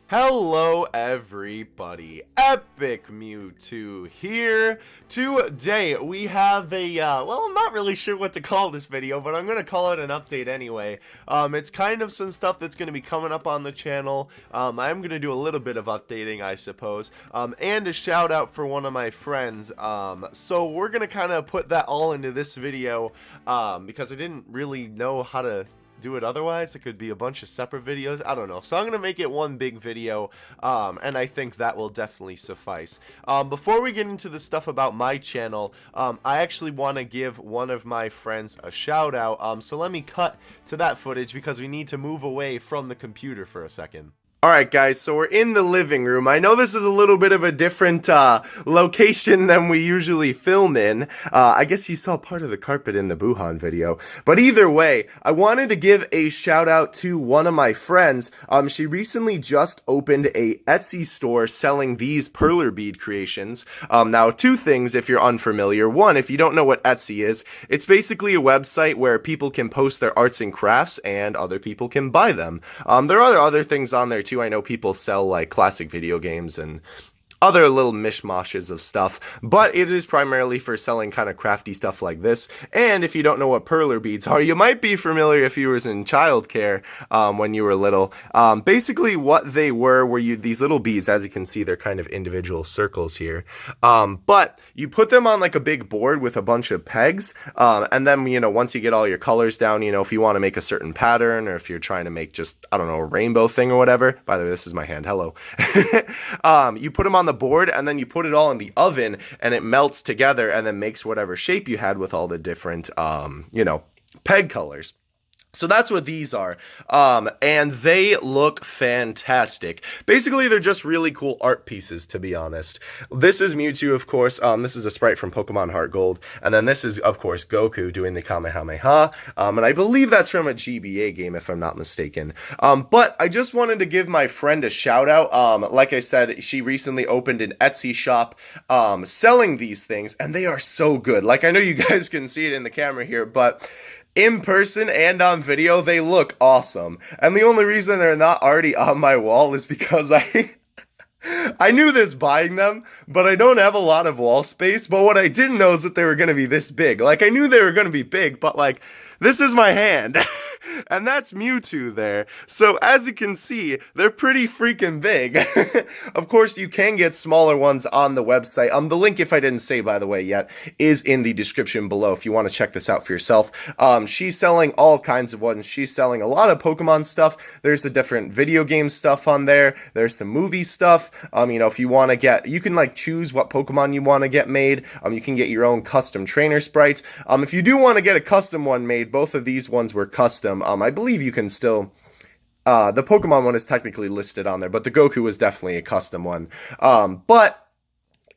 Hello everybody, Epic Mewtwo here. Today we have well, I'm not really sure what to call this video, but I'm going to call it an update anyway. It's kind of some stuff that's going to be coming up on the channel. I'm going to do a little bit of updating, I suppose, and a shout out for one of my friends. So we're going to kind of put that all into this video, because I didn't really know how to do it otherwise. It could be a bunch of separate videos, I don't know, so I'm gonna make it one big video, and I think that will definitely suffice. Before we get into the stuff about my channel, I actually want to give one of my friends a shout out, so let me cut to that footage because we need to move away from the computer for a second. Alright guys, so we're in the living room. I know this is a little bit of a different location than we usually film in. I guess you saw part of the carpet in the Buhan video. But either way, I wanted to give a shout out to one of my friends. She recently just opened a Etsy store selling these perler bead creations. Now, two things if you're unfamiliar. One, if you don't know what Etsy is, it's basically a website where people can post their arts and crafts and other people can buy them. There are other things on there too. I know people sell like classic video games and other little mishmashes of stuff, but it is primarily for selling kind of crafty stuff like this. And if you don't know what perler beads are, you might be familiar if you was in childcare when you were little. Basically what they were these little beads. As you can see, they're kind of individual circles here, but you put them on like a big board with a bunch of pegs, and then once you get all your colors down, if you want to make a certain pattern, or if you're trying to make just, I don't know, a rainbow thing or whatever. By the way, this is my hand, hello. You put them on the board and then you put it all in the oven and it melts together and then makes whatever shape you had with all the different peg colors. So that's what these are, and they look fantastic. Basically, they're just really cool art pieces, to be honest. This is Mewtwo, of course. This is a sprite from Pokemon Heart Gold, and then this is, of course, Goku doing the Kamehameha, and I believe that's from a GBA game, if I'm not mistaken. But I just wanted to give my friend a shout-out. Like I said, she recently opened an Etsy shop selling these things, and they are so good. Like, I know you guys can see it in the camera here, but in person and on video, they look awesome. And the only reason they're not already on my wall is because I knew this buying them, but I don't have a lot of wall space. But what I didn't know is that they were going to be this big. Like, I knew they were going to be big, but like, this is my hand. And that's Mewtwo there. So as you can see, they're pretty freaking big. Of course, you can get smaller ones on the website. The link, if I didn't say by the way yet, is in the description below if you want to check this out for yourself. She's selling all kinds of ones. She's selling a lot of Pokemon stuff. There's the different video game stuff on there. There's some movie stuff. If you want to get, you can like choose what Pokemon you want to get made. You can get your own custom trainer sprites. If you do want to get a custom one made, both of these ones were custom. I believe you can still, the Pokemon one is technically listed on there, but the Goku was definitely a custom one. But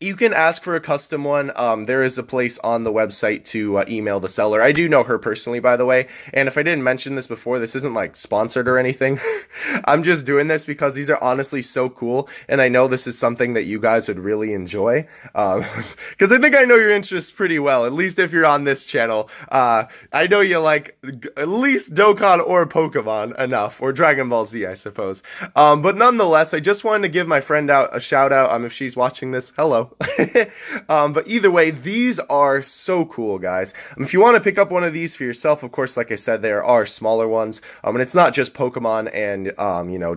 you can ask for a custom one. There is a place on the website to email the seller. I do know her personally, by the way. And if I didn't mention this before, this isn't like sponsored or anything. I'm just doing this because these are honestly so cool. And I know this is something that you guys would really enjoy. Because I think I know your interests pretty well, at least if you're on this channel. I know you like at least Dokkan or Pokemon enough, or Dragon Ball Z, I suppose. But nonetheless, I just wanted to give my friend out a shout out. If she's watching this, hello. But either way, these are so cool, guys. If you want to pick up one of these for yourself, of course, like I said, there are smaller ones. And it's not just Pokemon and,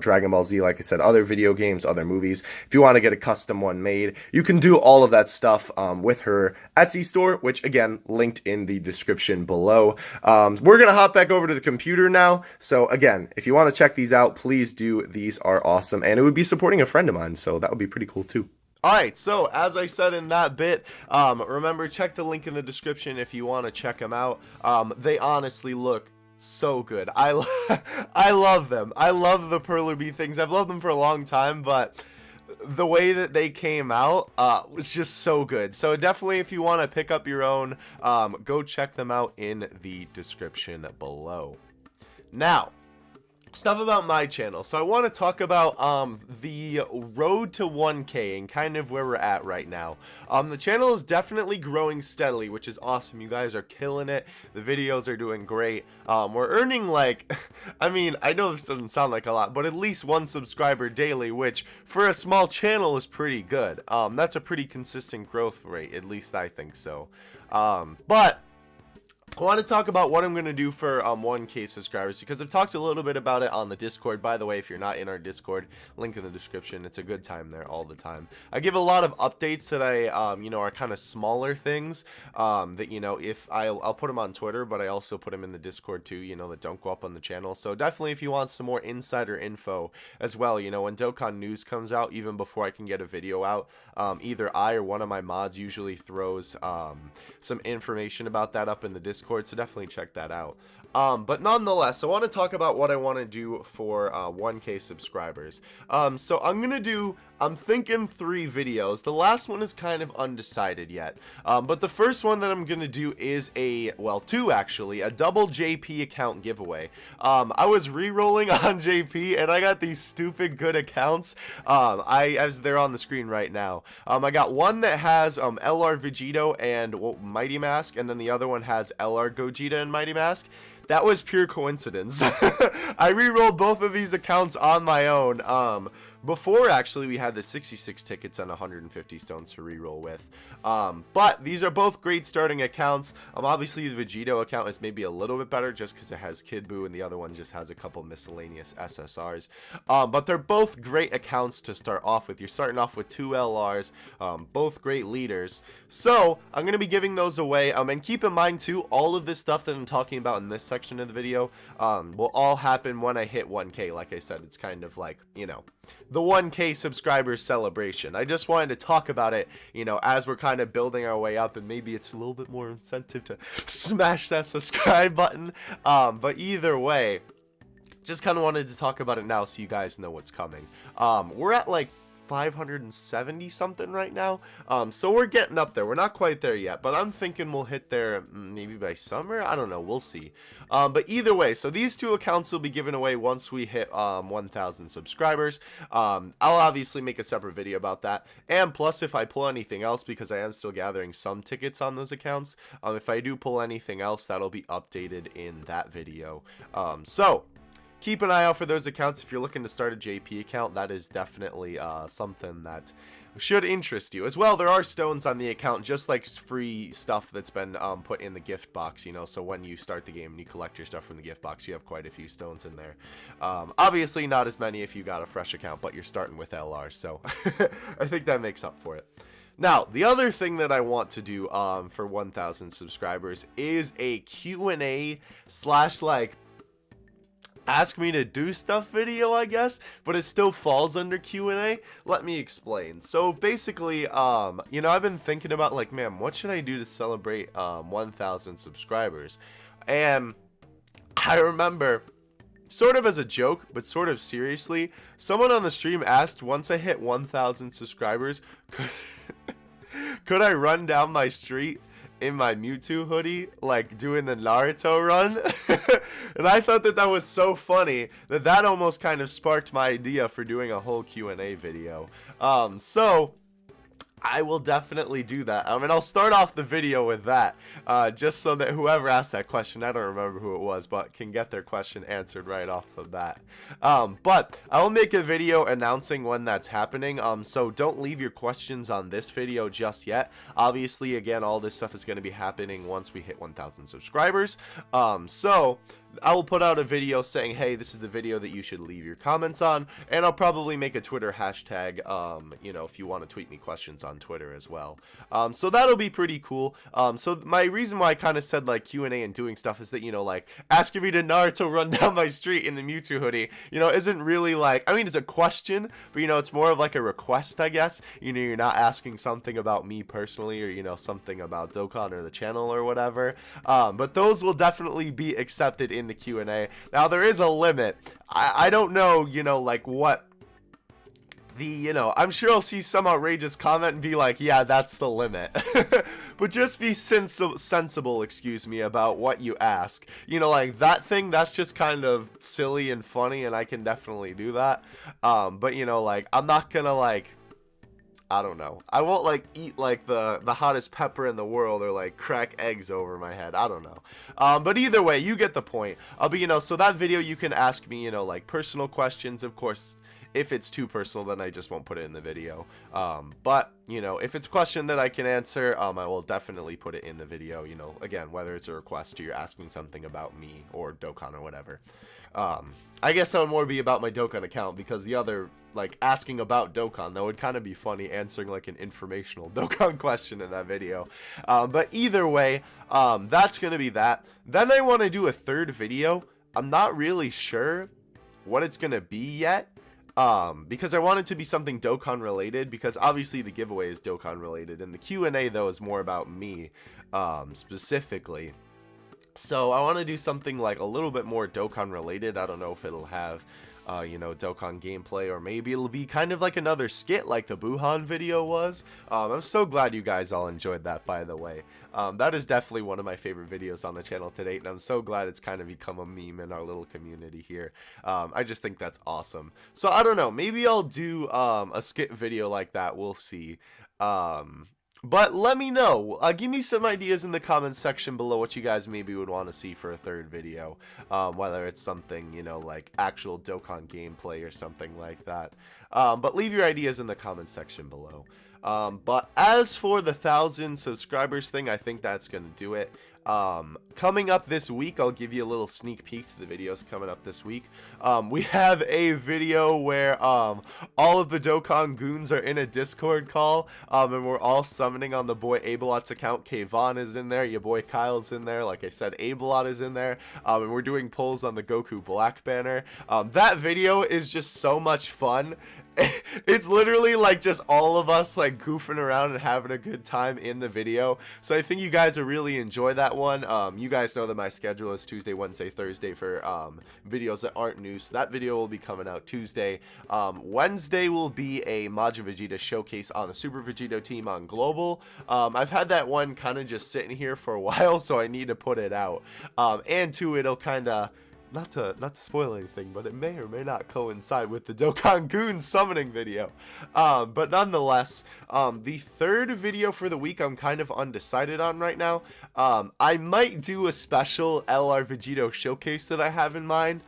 Dragon Ball Z, like I said, other video games, other movies. If you want to get a custom one made, you can do all of that stuff with her Etsy store, which, again, linked in the description below. We're going to hop back over to the computer now. So, again, if you want to check these out, please do. These are awesome. And it would be supporting a friend of mine, so that would be pretty cool, too. Alright, so as I said in that bit, remember, check the link in the description if you want to check them out. They honestly look so good. I love them. I love the perler bead things. I've loved them for a long time, but the way that they came out was just so good. So definitely, if you want to pick up your own, go check them out in the description below. Now, stuff about my channel. So I want to talk about the road to 1K and kind of where we're at right now. The channel is definitely growing steadily, which is awesome. You guys are killing it. The videos are doing great. We're earning like I mean, I know this doesn't sound like a lot, but at least 1 subscriber daily, which for a small channel is pretty good. That's a pretty consistent growth rate, at least I think so. But I want to talk about what I'm going to do for 1K subscribers, because I've talked a little bit about it on the Discord. By the way, if you're not in our Discord, link in the description. It's a good time there all the time. I give a lot of updates that I, you know, are kind of smaller things that, you know, if I'll put them on Twitter, but I also put them in the Discord too, you know, that don't go up on the channel. So definitely if you want some more insider info as well, you know, when Dokkan news comes out, even before I can get a video out, either I or one of my mods usually throws some information about that up in the Discord. So definitely check that out. But nonetheless, I want to talk about what I want to do for 1K subscribers. So I'm thinking 3 videos. The last one is kind of undecided yet. But the first one that I'm going to do is well, 2 actually, a double JP account giveaway. I was re-rolling on JP and I got these stupid good accounts. As they're on the screen right now. I got one that has LR Vegito and Mighty Mask, and then the other one has LR Gogeta and Mighty Mask. That was pure coincidence. I re-rolled both of these accounts on my own. Before, actually, we had the 66 tickets and 150 stones to re-roll with. But these are both great starting accounts. Obviously, the Vegito account is maybe a little bit better just because it has Kid Buu, and the other one just has a couple miscellaneous SSRs. But they're both great accounts to start off with. You're starting off with 2 LRs, both great leaders. So, I'm going to be giving those away. And keep in mind, too, all of this stuff that I'm talking about in this section of the video will all happen when I hit 1K. Like I said, it's kind of like, you know, the 1K subscribers celebration. I just wanted to talk about it, you know, as we're kind of building our way up, and maybe it's a little bit more incentive to smash that subscribe button. But either way, just kind of wanted to talk about it now so you guys know what's coming. We're at like 570 something right now, so we're getting up there. We're not quite there yet, but I'm thinking we'll hit there maybe by summer. I don't know, we'll see. But either way, so these 2 accounts will be given away once we hit 1,000 subscribers. I'll obviously make a separate video about that, and plus if I pull anything else, because I am still gathering some tickets on those accounts, if I do pull anything else, that'll be updated in that video. So keep an eye out for those accounts. If you're looking to start a JP account, that is definitely something that should interest you. As well, there are stones on the account, just like free stuff that's been put in the gift box, you know, so when you start the game and you collect your stuff from the gift box, you have quite a few stones in there. Obviously, not as many if you got a fresh account, but you're starting with LR, so I think that makes up for it. Now, the other thing that I want to do for 1,000 subscribers is a Q&A / like ask me to do stuff video, I guess, but it still falls under Q&A. Let me explain. So basically, you know, I've been thinking about like, man, what should I do to celebrate 1,000 subscribers? And I remember, sort of as a joke, but sort of seriously, someone on the stream asked, once I hit 1,000 subscribers, could I run down my street in my Mewtwo hoodie, like doing the Naruto run? And I thought that was so funny that almost kind of sparked my idea for doing a whole Q&A video. So I will definitely do that. I mean, I'll start off the video with that, just so that whoever asked that question, I don't remember who it was, but can get their question answered right off the bat. But I will make a video announcing when that's happening, so don't leave your questions on this video just yet. Obviously, again, all this stuff is going to be happening once we hit 1,000 subscribers. So I will put out a video saying, hey, this is the video that you should leave your comments on, and I'll probably make a Twitter hashtag, you know, if you want to tweet me questions on Twitter as well. So that'll be pretty cool. So my reason why I kind of said like Q&A and doing stuff is that, you know, like asking me to Naruto run down my street in the Mewtwo hoodie, you know, isn't really like, I mean, it's a question, but, you know, it's more of like a request, I guess. You know, you're not asking something about me personally, or, you know, something about Dokkan or the channel or whatever. But those will definitely be accepted in the Q&A. Now, there is a limit. I don't know, you know, like what I'm sure I'll see some outrageous comment and be like, yeah, that's the limit. But just be sensible, excuse me, about what you ask. Like that thing, that's just kind of silly and funny, and I can definitely do that. But like, I'm not gonna like, I don't know. I won't like eat like the hottest pepper in the world or like crack eggs over my head. I don't know. But either way, you get the point. But so that video you can ask me, like personal questions, of course. If it's too personal, then I just won't put it in the video. But if it's a question that I can answer, I will definitely put it in the video. Again, whether it's a request or you're asking something about me or Dokkan or whatever. I guess that would more be about my Dokkan account, because the other, like, asking about Dokkan, that would kind of be funny, answering like an informational Dokkan question in that video. But either way, that's gonna be that. Then I want to do a third video. I'm not really sure what it's gonna be yet. Because I want it to be something Dokkan related, because obviously the giveaway is Dokkan related, and the Q&A though is more about me, specifically. So I want to do something like a little bit more Dokkan related. I don't know if it'll have, Dokkan gameplay, or maybe it'll be kind of like another skit like the Buhan video was. I'm so glad you guys all enjoyed that, by the way. That is definitely one of my favorite videos on the channel to date, and I'm so glad it's kind of become a meme in our little community here. I just think that's awesome. So I don't know, maybe I'll do a skit video like that. We'll see. But let me know. Give me some ideas in the comments section below what you guys maybe would want to see for a third video. Whether it's something, like actual Dokkan gameplay or something like that. But leave your ideas in the comments section below. But as for the 1,000 subscribers thing, I think that's going to do it. Coming up this week, I'll give you a little sneak peek to the videos coming up this week. We have a video where all of the Dokkan goons are in a Discord call, and we're all summoning on the boy Abelot's account. Kayvon is in there, your boy Kyle's in there, like I said, Abelot is in there, and we're doing polls on the Goku Black banner. That video is just so much fun. It's literally like just all of us like goofing around and having a good time in the video, so I think you guys will really enjoy that one. You guys know that my schedule is Tuesday, Wednesday, Thursday for videos that aren't new, so that video will be coming out Tuesday. Wednesday will be a Majin Vegeta showcase on the Super Vegito team on Global. I've had that one kind of just sitting here for a while, so I need to put it out. And two, it'll kind of, not to spoil anything, but it may or may not coincide with the Dokkan Goon summoning video. But nonetheless, the third video for the week I'm kind of undecided on right now. I might do a special LR Vegito showcase that I have in mind.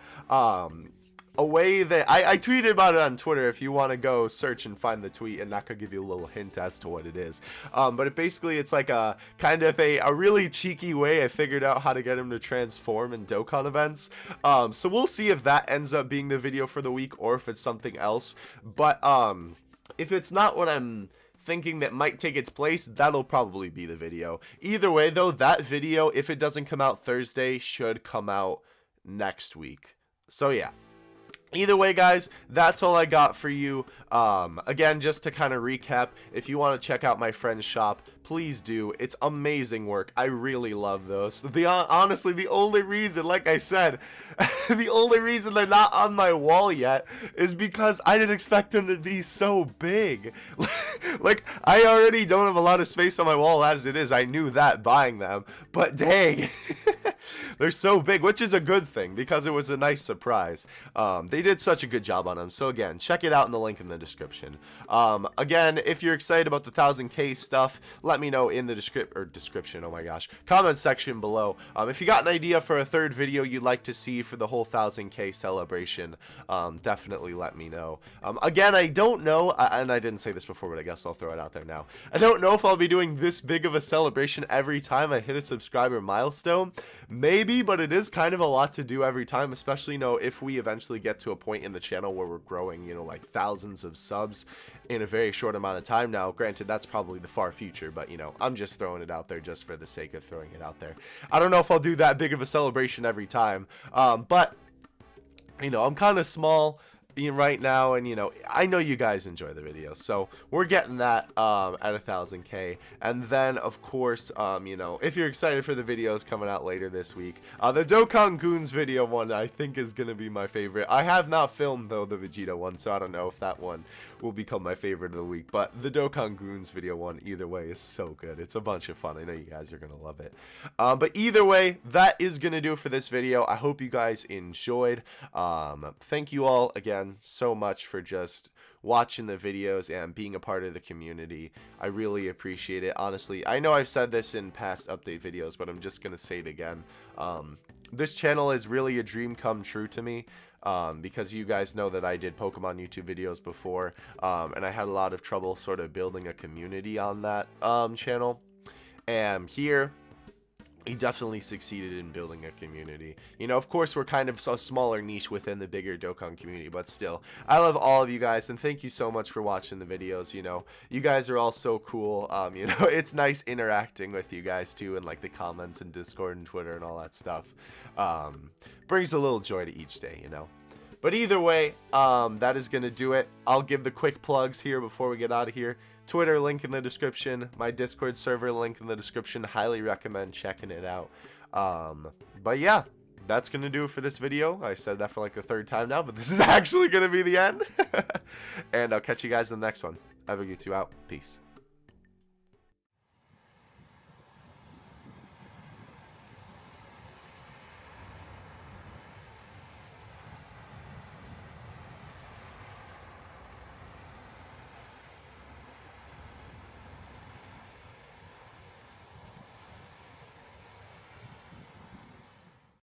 A way that I tweeted about it on Twitter. If you want to go search and find the tweet, and that could give you a little hint as to what it is. But it's like a kind of a really cheeky way I figured out how to get him to transform in Dokkan events. So we'll see if that ends up being the video for the week or if it's something else. But if it's not what I'm thinking that might take its place, that'll probably be the video. Either way though, that video, if it doesn't come out Thursday, should come out next week. So yeah. Either way, guys, that's all I got for you. Again, just to kind of recap, if you want to check out my friend's shop, please do. It's amazing work. I really love those. Honestly, the only reason, like I said, the only reason they're not on my wall yet is because I didn't expect them to be so big. Like, I already don't have a lot of space on my wall as it is. I knew that buying them, but dang. They're so big, which is a good thing because it was a nice surprise. They did such a good job on them. So again, check it out in the link in the description. Again, if you're excited about the 1000K stuff, let me know in the description, oh my gosh, comment section below. If you got an idea for a third video you'd like to see for the whole 1000K celebration, definitely let me know. Again, I don't know, and I didn't say this before, but I guess I'll throw it out there now. I don't know if I'll be doing this big of a celebration every time I hit a subscriber milestone. Maybe, but it is kind of a lot to do every time, especially, if we eventually get to a point in the channel where we're growing, like thousands of subs in a very short amount of time. Now, granted, that's probably the far future, but, I'm just throwing it out there just for the sake of throwing it out there. I don't know if I'll do that big of a celebration every time, but, I'm kind of small. right now, and I know you guys enjoy the video, so we're getting that at 1,000K. And then of course, if you're excited for the videos coming out later this week, the Dokkan Goons video one I think is gonna be my favorite. I have not filmed though the Vegeta one, so I don't know if that one will become my favorite of the week, but the Dokkan Goons video one, either way, is so good. It's a bunch of fun. I know you guys are gonna love it. But either way, that is gonna do it for this video. I hope you guys enjoyed. Thank you all again so much for just watching the videos and being a part of the community. I really appreciate it. Honestly, I know I've said this in past update videos, but I'm just gonna say it again. This channel is really a dream come true to me, because you guys know that I did Pokemon YouTube videos before, and I had a lot of trouble sort of building a community on that channel, and here he definitely succeeded in building a community. Of course, we're kind of a smaller niche within the bigger Dokkan community, but still, I love all of you guys, and thank you so much for watching the videos. You guys are all so cool. It's nice interacting with you guys too, and like the comments and Discord and Twitter and all that stuff. Brings a little joy to each day, But either way, that is gonna do it. I'll give the quick plugs here before we get out of here. Twitter link in the description, my Discord server link in the description. Highly recommend checking it out. But yeah, that's gonna do it for this video. I said that for like the 3rd time now, but this is actually gonna be the end. And I'll catch you guys in the next one. Have a good 2 out. Peace.